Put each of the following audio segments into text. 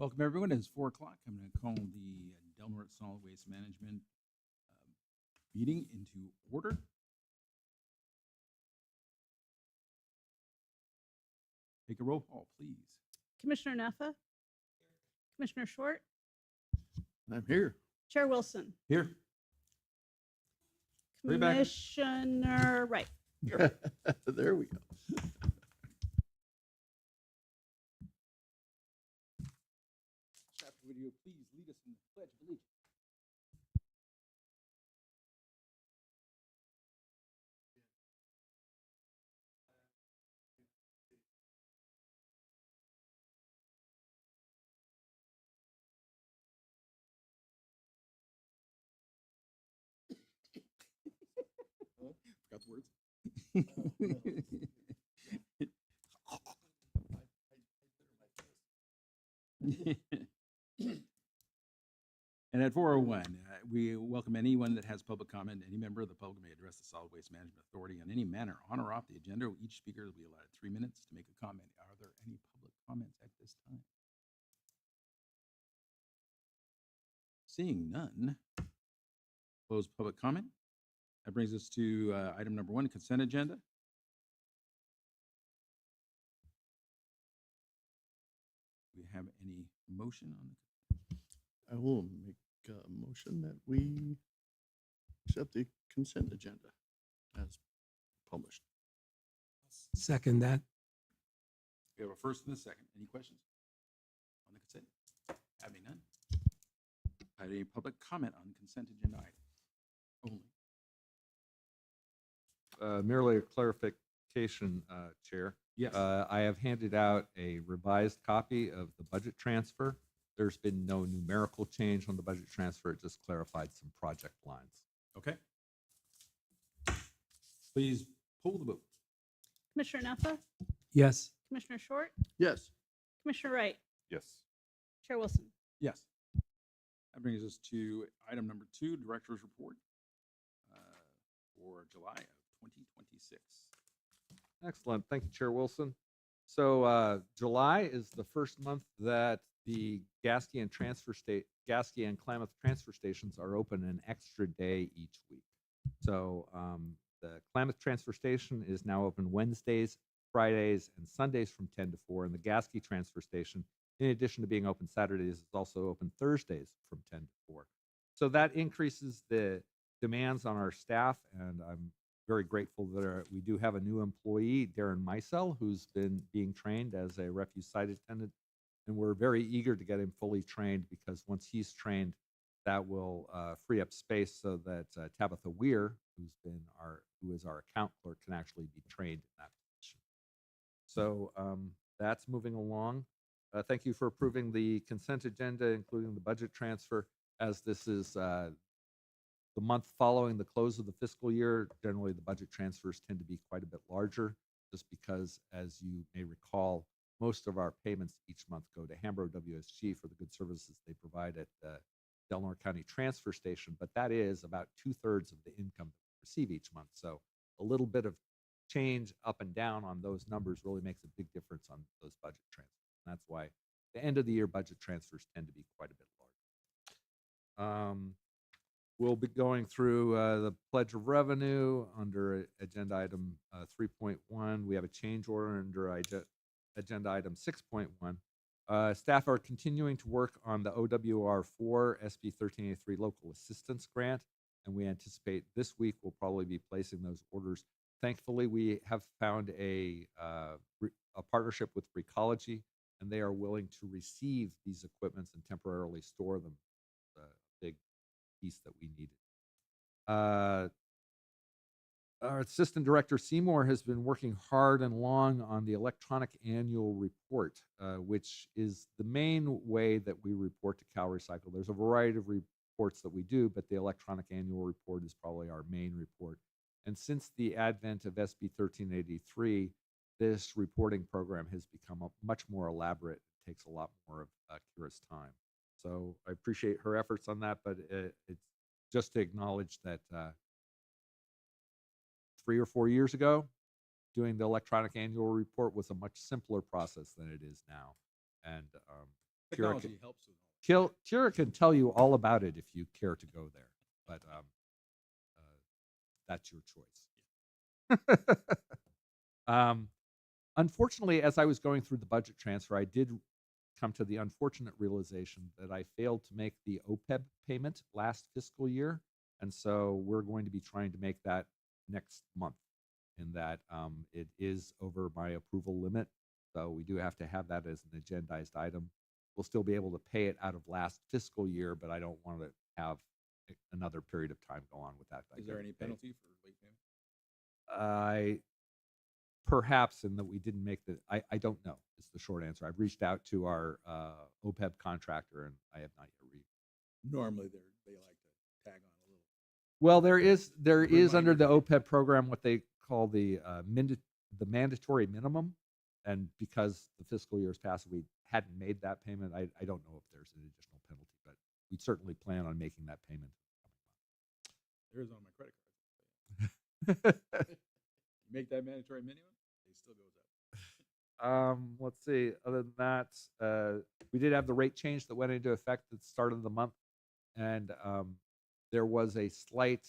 Welcome, everyone. It's 4 o'clock. I'm going to call the Del Norte Solid Waste Management meeting into order. Take a roll call, please. Commissioner Neffa, Commissioner Short, I'm here. Chair Wilson, Here. Way back. Commissioner Wright. There we go. Chapter video, please lead us in the Pledge of Allegiance. Forgot the words. And at 4:01, we welcome anyone that has public comment. Any member of the public may address the Solid Waste Management Authority on any manner on or off the agenda. Each speaker will be allotted 3 minutes to make a comment. Are there any public comments at this time? Seeing none, close public comment. That brings us to item number 1, consent agenda. Do we have any motion on the? I will make a motion that we accept the consent agenda as published. Second that. We have a first and a second. Any questions on the consent? Having none. Any public comment on consent agenda item only? Merely a clarification, Chair. Yes. I have handed out a revised copy of the budget transfer. There's been no numerical change on the budget transfer. It just clarified some project lines. Okay. Please pull the vote. Commissioner Neffa, Yes. Commissioner Short, Yes. Commissioner Wright, Yes. Chair Wilson. Yes. That brings us to item number 2, Director's Report for July of 2026. Excellent. Thank you, Chair Wilson. So July is the first month that the Gasky and Klamath transfer stations are open an extra day each week. So the Klamath transfer station is now open Wednesdays, Fridays, and Sundays from 10 to 4. And the Gasky transfer station, in addition to being open Saturdays, is also open Thursdays from 10 to 4. So that increases the demands on our staff, and I'm very grateful that we do have a new employee, Darren Meisel, who's been being trained as a refuse site attendant, and we're very eager to get him fully trained, because once he's trained, that will free up space so that Tabitha Weir, who is our account clerk, can actually be trained in that position. So that's moving along. Thank you for approving the consent agenda, including the budget transfer, as this is the month following the close of the fiscal year. Generally, the budget transfers tend to be quite a bit larger, just because, as you may recall, most of our payments each month go to Hambro WSG for the good services they provide at the Del Norte County Transfer Station, but that is about 2/3 of the income that we receive each month. So a little bit of change up and down on those numbers really makes a big difference on those budget transfers. And that's why the end of the year budget transfers tend to be quite a bit larger. We'll be going through the Pledge of Revenue under agenda item 3.1. We have a change order under agenda item 6.1. Staff are continuing to work on the OWR4 SB 1383 local assistance grant, and we anticipate this week we'll probably be placing those orders. Thankfully, we have found a partnership with Recology, and they are willing to receive these equipments and temporarily store them. A big piece that we needed. Our Assistant Director Seymour has been working hard and long on the electronic annual report, which is the main way that we report to Cal Recycle. There's a variety of reports that we do, but the electronic annual report is probably our main report. And since the advent of SB 1383, this reporting program has become much more elaborate. It takes a lot more of Kira's time. So I appreciate her efforts on that, but it's just to acknowledge that 3 or 4 years ago, doing the electronic annual report was a much simpler process than it is now. And Kira Technology helps with Kira can tell you all about it if you care to go there, but that's your choice. Unfortunately, as I was going through the budget transfer, I did come to the unfortunate realization that I failed to make the OPEB payment last fiscal year. And so we're going to be trying to make that next month, in that it is over my approval limit. So we do have to have that as an agendized item. We'll still be able to pay it out of last fiscal year, but I don't want to have another period of time go on with that. Is there any penalty for late payment? Perhaps in that we didn't make I don't know is the short answer. I've reached out to our OPEB contractor and I have not yet read. Normally, they like to tag on a little. Well, there is under the Reminder. OPEB program what they call the mandatory minimum, and because the fiscal year is past, we hadn't made that payment. I don't know if there's an additional penalty, but we certainly plan on making that payment. There is on my credit card. You make that mandatory minimum, it still goes up. Let's see. Other than that, we did have the rate change that went into effect at the start of the month, and there was a slight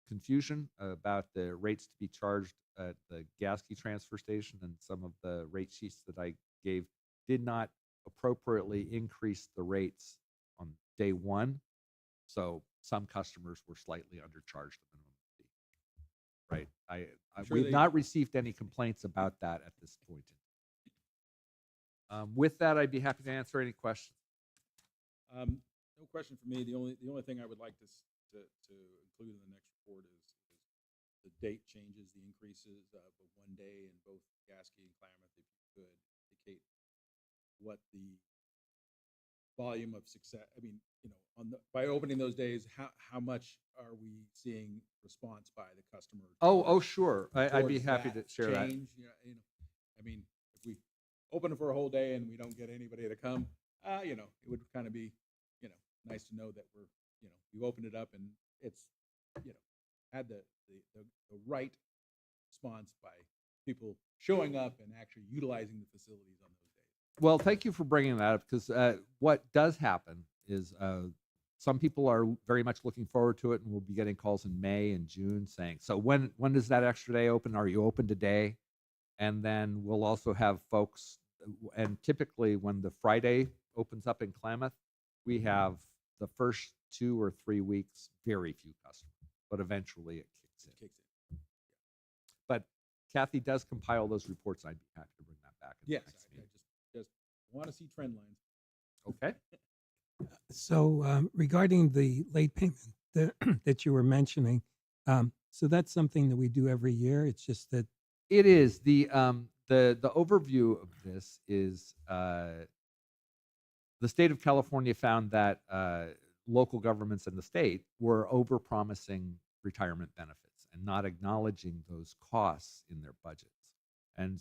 confusion about the rates to be charged at the Gasky transfer station, and some of the rate sheets that I gave did not appropriately increase the rates on day one. So some customers were slightly undercharged the minimum fee. Right. Sure We've they- not received any complaints about that at this point. With that, I'd be happy to answer any questions. No question for me. The only thing I would like to include in the next report is the date changes, the increases of 1 day in both Gasky and Klamath. If you could indicate what the volume of success. I mean, by opening those days, how much are we seeing response by the customer? Oh, sure. I'd be towards happy to share that. change? I mean, if we open it for a whole day and we don't get anybody to come, it would kind of be, nice to know that you opened it up and it's, had the right response by people showing up and actually utilizing the facilities on those days. Well, thank you for bringing that up, because what does happen is some people are very much looking forward to it, and we'll be getting calls in May and June saying, so when does that extra day open? Are you open today? And then we'll also have folks, and typically when the Friday opens up in Klamath, we have the first 2 or 3 weeks, very few customers, but eventually it kicks in. Kicks in. But Kathy does compile those reports. I'd be happy to bring that back. in the Yes, next I meeting. just want to see trend lines. Okay. So regarding the late payment that you were mentioning, so that's something that we do every year. It's just that It is the overview of this is the state of California found that local governments in the state were overpromising retirement benefits and not acknowledging those costs in their budgets. And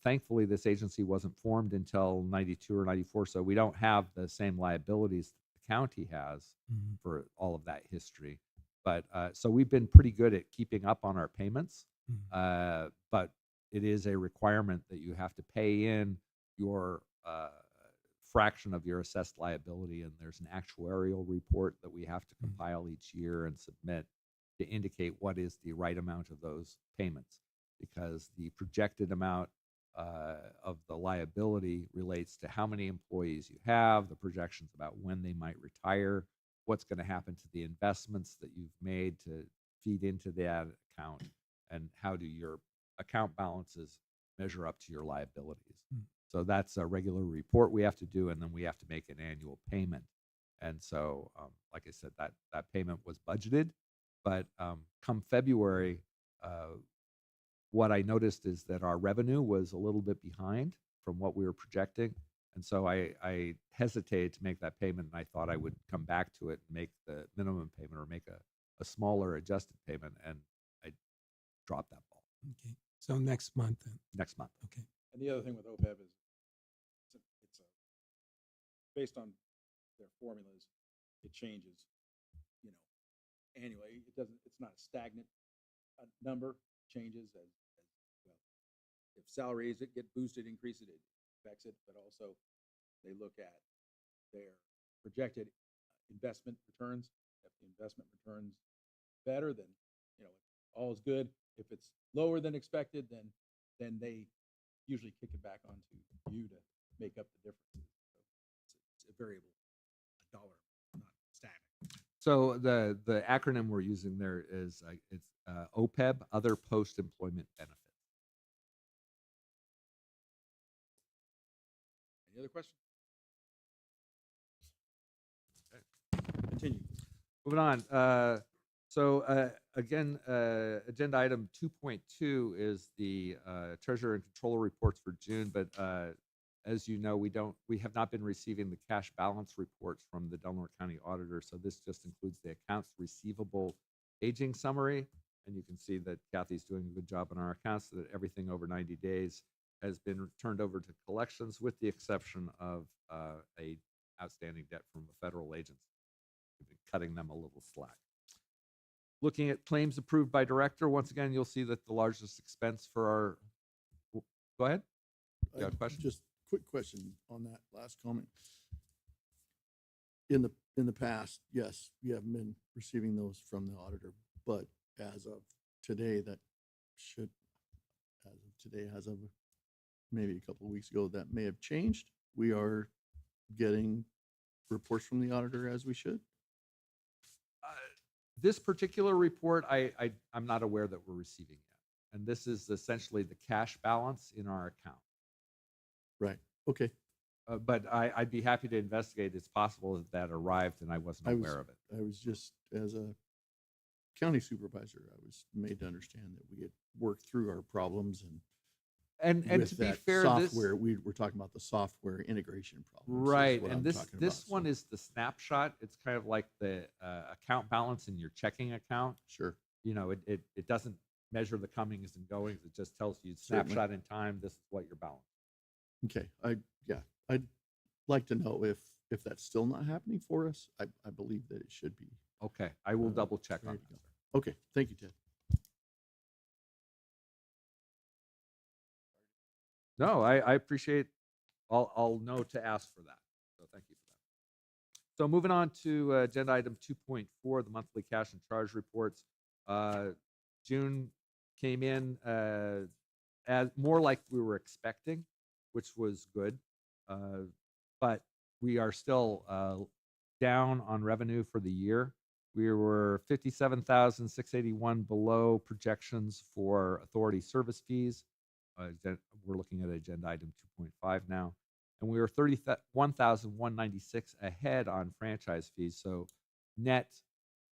thankfully, this agency wasn't formed until 92 or 94, so we don't have the same liabilities the county has for all of that history. But so we've been pretty good at keeping up on our payments. But it is a requirement that you have to pay in your fraction of your assessed liability, and there's an actuarial report that we have to compile each year and submit to indicate what is the right amount of those payments, because the projected amount of the liability relates to how many employees you have, the projections about when they might retire, what's going to happen to the investments that you've made to feed into that account, and how do your account balances measure up to your liabilities. So that's a regular report we have to do, and then we have to make an annual payment. And so, like I said, that payment was budgeted, but come February, what I noticed is that our revenue was a little bit behind from what we were projecting. And so I hesitated to make that payment, and I thought I would come back to it and make the minimum payment or make a smaller adjusted payment, and I dropped that ball. okay. So next month then. Next month. Okay. And the other thing with OPEB is it's based on their formulas, it changes, annually. It's not a stagnant number, changes as well. If salaries get boosted, increases, it affects it, but also they look at their projected investment returns. If the investment returns better, then, all is good. If it's lower than expected, then they usually kick it back onto you to make up the differences. So it's a variable, a dollar, not static. So the acronym we're using there is it's OPEB, other post-employment benefits. Any other questions? Continue. Moving on. Again, agenda item 2.2 is the treasurer and controller reports for June. But as you know, we have not been receiving the cash balance reports from the Delaware County auditor. So this just includes the accounts receivable aging summary. And you can see that Kathy's doing a good job on our accounts, so that everything over 90 days has been turned over to collections, with the exception of a outstanding debt from a federal agency. We've been cutting them a little slack. Looking at claims approved by director, once again, you'll see that the largest expense for our. Go ahead. You got a question? Just quick question on that last comment. In the past, yes, we haven't been receiving those from the auditor, but as of today, as of maybe a couple of weeks ago, that may have changed. We are getting reports from the auditor as we should. This particular report, I'm not aware that we're receiving yet. And this is essentially the cash balance in our account. Right. Okay. But I'd be happy to investigate. It's possible that arrived and I wasn't aware of it. I was just, as a county supervisor, I was made to understand that we had worked through our problems And with to be that fair, software, we were talking about the software integration problems. is right. what And I'm this talking about. one So, is the snapshot. It's kind of like the account balance in your checking account. sure. It doesn't measure the comings and goings. It just tells you Certainly. snapshot in time. This is what you're balancing. Okay. I'd like to know if that's still not happening for us. I believe that it should be. Okay, I will Uh, double check on ready that. to go. Okay. Thank you, Ted. No, I appreciate. I'll know to ask for that. So thank you for that. So moving on to agenda item 2.4, the monthly cash and charge reports. June came in as more like we were expecting, which was good. But we are still down on revenue for the year. We were 57,681 below projections for authority service fees. We're looking at agenda item 2.5 now. And we were 31,196 ahead on franchise fees. So net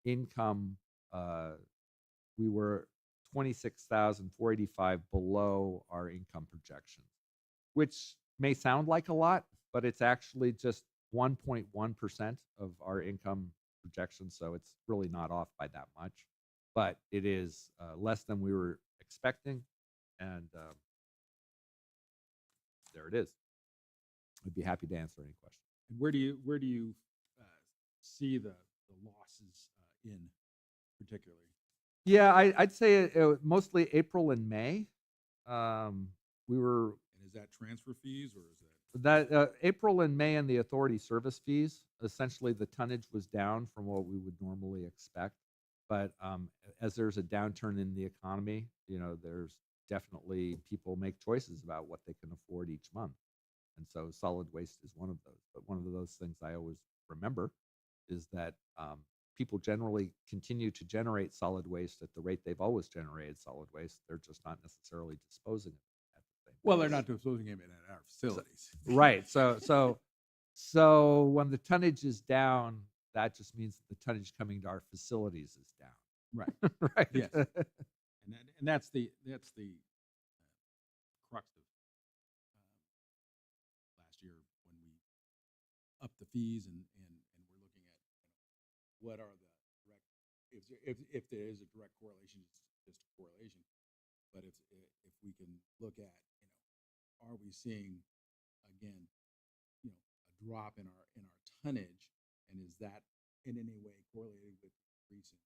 income, we were 26,485 below our income projections, which may sound like a lot, but it's actually just 1.1% of our income projection. So it's really not off by that much, but it is less than we were expecting. And there it is. I'd be happy to answer any questions. And where do you see the losses in particularly? Yeah, I'd say mostly April and May. We were And is that transfer fees or is that? that April and May and the authority service fees. Essentially, the tonnage was down from what we would normally expect. But as there's a downturn in the economy, there's definitely people make choices about what they can afford each month. And so solid waste is one of those. But one of those things I always remember is that people generally continue to generate solid waste at the rate they've always generated solid waste. They're just not necessarily disposing of it at the same Well, pace. they're not disposing of it at our facilities. Right. So when the tonnage is down, that just means that the tonnage coming to our facilities is down. Right. Right. Yes. And that's the crux of last year when we upped the fees and we're looking at what are the direct if there is a direct correlation, it's just a correlation. But if we can look at are we seeing again a drop in our tonnage, and is that in any way correlated with increasing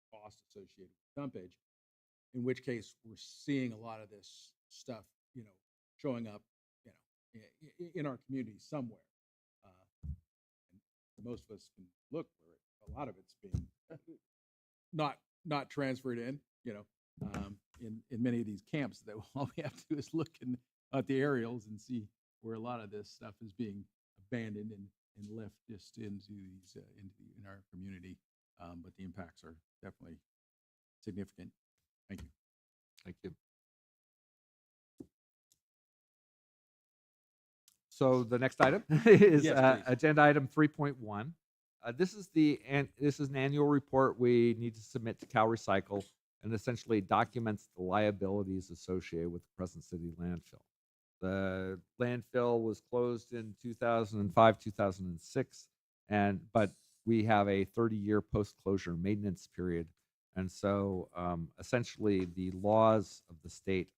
cost associated with dumpage? In which case, we're seeing a lot of this stuff, showing up, in our community somewhere. most of us can look where a lot of it's being not transferred in, in many of these camps that all we have to do is look at the aerials and see where a lot of this stuff is being abandoned and left just into these in our community. But the impacts are definitely significant. Thank you. Thank you. So the next item is Yes, please. agenda item 3.1. This is an annual report we need to submit to Cal Recycle, and essentially documents the liabilities associated with the Crescent City landfill. The landfill was closed in 2005, 2006, but we have a 30-year post-closure maintenance period. And so essentially the laws of the state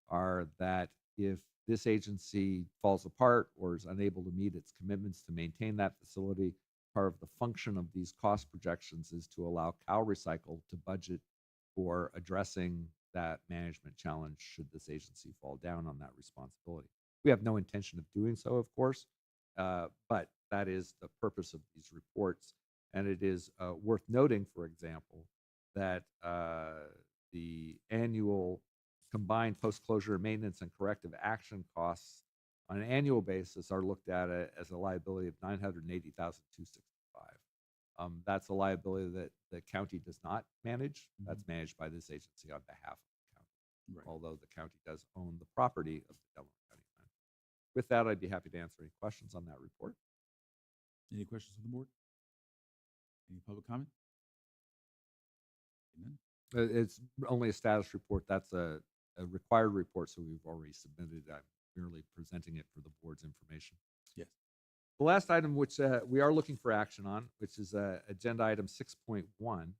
are that if this agency falls apart or is unable to meet its commitments to maintain that facility, part of the function of these cost projections is to allow Cal Recycle to budget for addressing that management challenge should this agency fall down on that responsibility. We have no intention of doing so, of course, but that is the purpose of these reports. And it is worth noting, for example, that the annual combined post-closure maintenance and corrective action costs on an annual basis are looked at as a liability of $980,265. That's a liability that the county does not manage. That's managed by this agency on behalf of the county, Right. although the county does own the property of the Delaware County land. With that, I'd be happy to answer any questions on that report. Any questions from the board? Any public comment? None? It's only a status report. That's a required report, so we've already submitted. I'm merely presenting it for the board's information. Yes. The last item, which we are looking for action on, which is agenda item 6.1,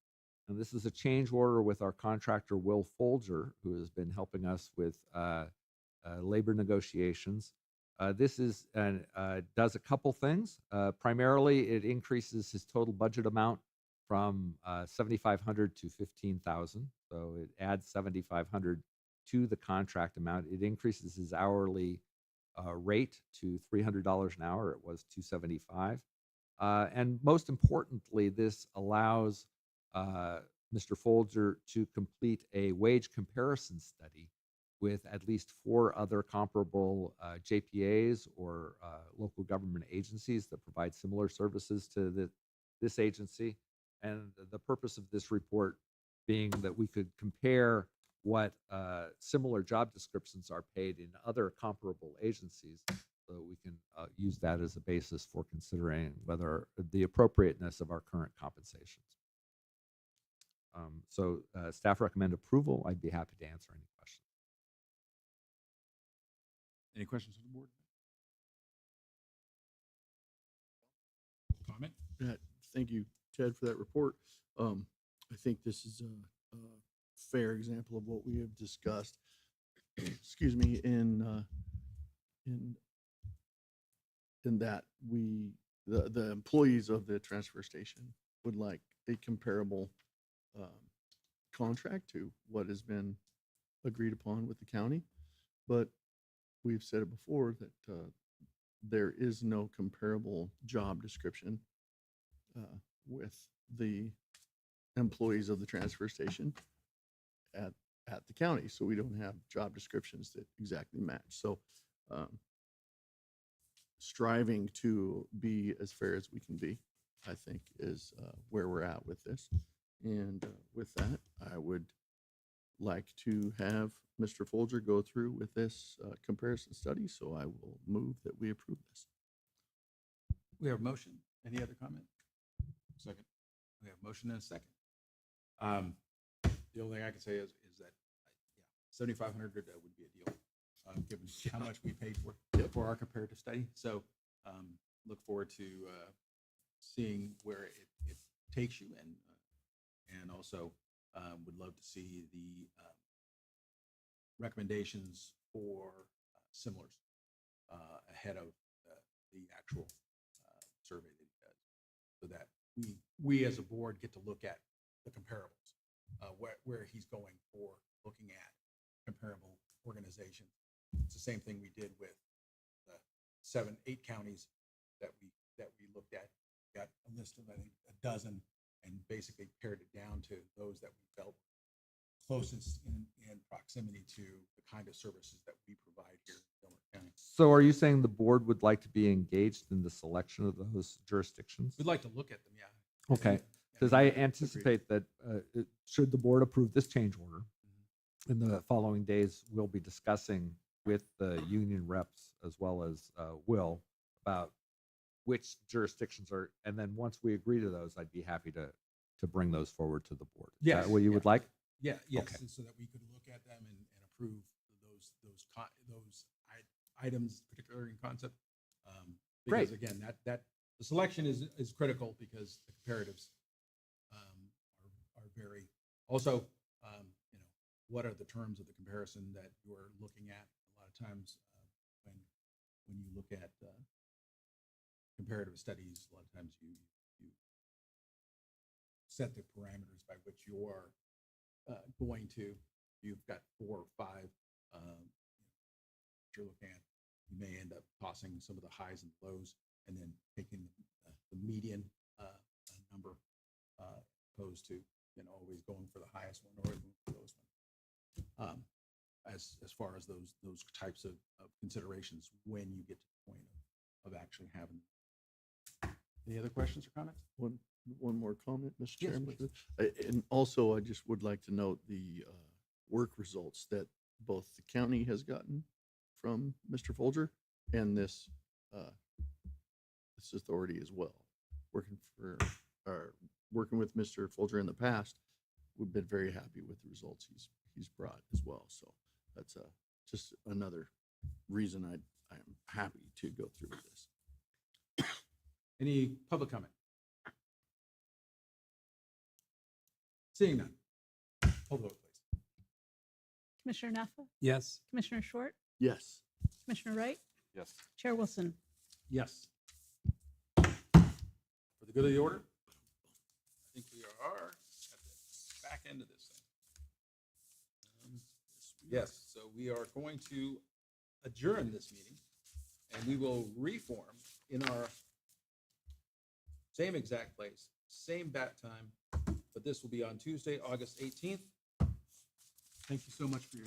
and this is a change order with our contractor, Will Folger, who has been helping us with labor negotiations. This does a couple things. Primarily, it increases his total budget amount from $7,500 to $15,000. So it adds $7,500 to the contract amount. It increases his hourly rate to $300 an hour. It was $275. And most importantly, this allows Mr. Folger to complete a wage comparison study with at least 4 other comparable JPAs or local government agencies that provide similar services to this agency. And the purpose of this report being that we could compare what similar job descriptions are paid in other comparable agencies, so that we can use that as a basis for considering whether the appropriateness of our current compensations. So staff recommend approval. I'd be happy to answer any questions. Any questions from the board? Comment? Yeah, thank you, Ted, for that report. I think this is a fair example of what we have discussed. Excuse me, in that the employees of the transfer station would like a comparable contract to what has been agreed upon with the county. But we've said it before that there is no comparable job description with the employees of the transfer station at the county. So we don't have job descriptions that exactly match. So striving to be as fair as we can be, I think, is where we're at with this. And with that, I would like to have Mr. Folger go through with this comparison study. So I will move that we approve this. We have a motion. Any other comment? Second. We have a motion and a second. The only thing I can say is that, yeah, $7,500 would be a deal, given how much we paid for our comparative study. So look forward to seeing where it takes you, and also would love to see the recommendations for similars ahead of the actual survey that he does, so that we as a board get to look at the comparables, where he's going for looking at comparable organizations. It's the same thing we did with the 7-8 counties that we looked at. got a list of, I think, a dozen, and basically pared it down to those that we felt closest in proximity to the kind of services that we provide here in Delaware County. So are you saying the board would like to be engaged in the selection of those jurisdictions? We'd like to look at them, yeah. Okay, because I anticipate that should the board approve this change order, in the following days, we'll be discussing with the union reps as well as Will about which jurisdictions are, and then once we agree to those, I'd be happy to bring those forward to the board. Is Yes, that what you would like? Yeah, yes, Okay. and so that we could look at them and approve those items, particularly in concept. Great. Because again, that the selection is critical because the comparatives are very, also, you know, what are the terms of the comparison that you're looking at? A lot of times, when you look at comparative studies, a lot of times you set the parameters by which you're going to, you've got 4 or 5 you're looking at, you may end up tossing some of the highs and lows and then taking the median number opposed to, you know, always going for the highest one or going for the lowest one. As far as those types of considerations when you get to the point of actually having. Any other questions or comments? One more comment, Mr. Yes, Chairman. please. And also, I just would like to note the work results that both the county has gotten from Mr. Folger and this authority as well. Working with Mr. Folger in the past, we've been very happy with the results he's brought as well. So that's just another reason I am happy to go through with this. Any public comment? Seeing none. Hold the vote, please. Commissioner Naffa, Yes. Commissioner Short, Yes. Commissioner Wright, Yes. Chair Wilson. Yes. For the good of the order, I think we are at the back end of this thing. Yes, so we are going to adjourn this meeting and we will reform in our same exact place, same bat time, but this will be on Tuesday, August 18th. Thank you so much for your.